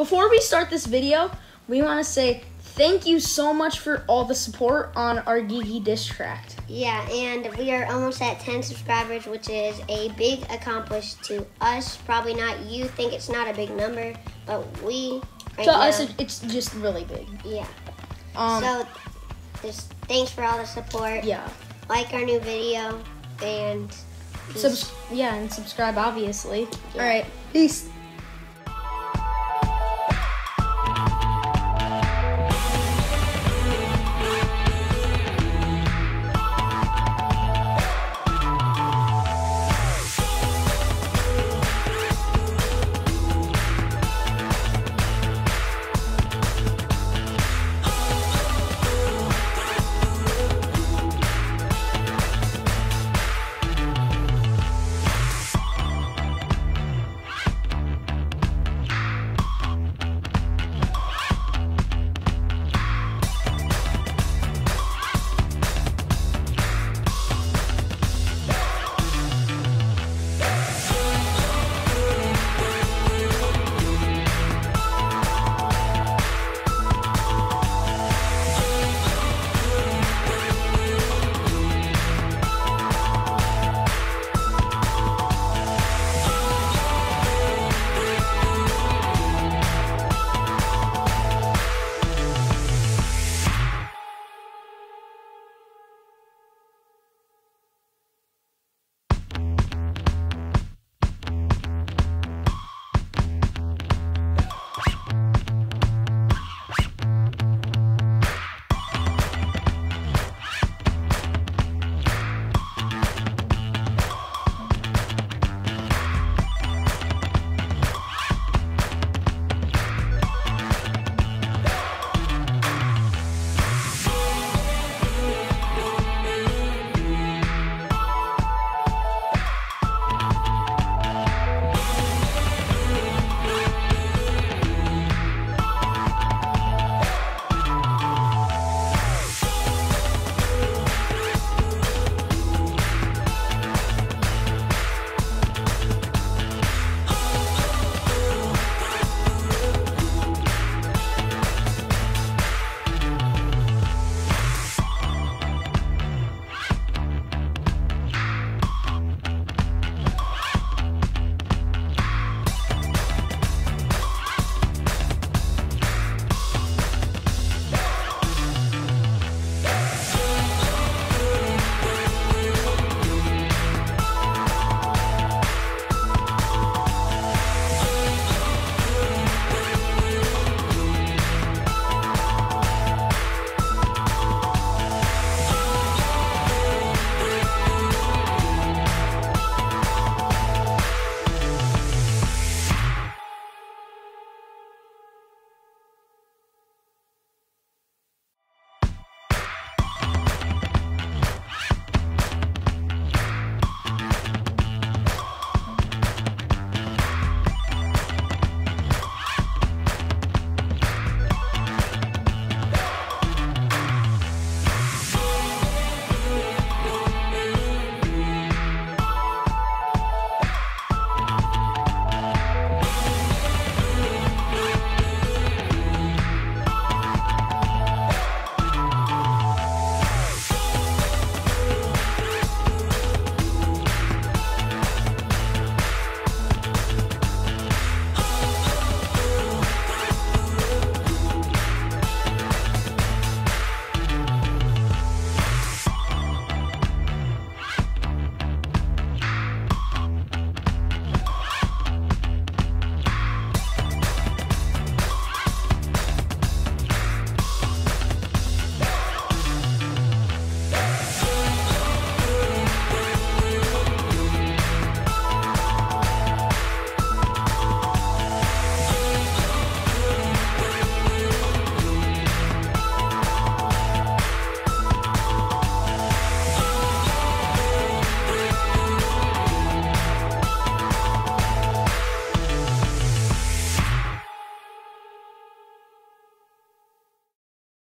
before we start this video, we want to say thank you so much for all the support on our Geeky diss track. Yeah, and we are almost at 10 subscribers, which is a big accomplishment to us. Probably not. You think it's not a big number, but we right to now, us, it's just really big. Yeah. So just thanks for all the support. Yeah. Like our new video and And subscribe, obviously. Yeah. All right. Peace.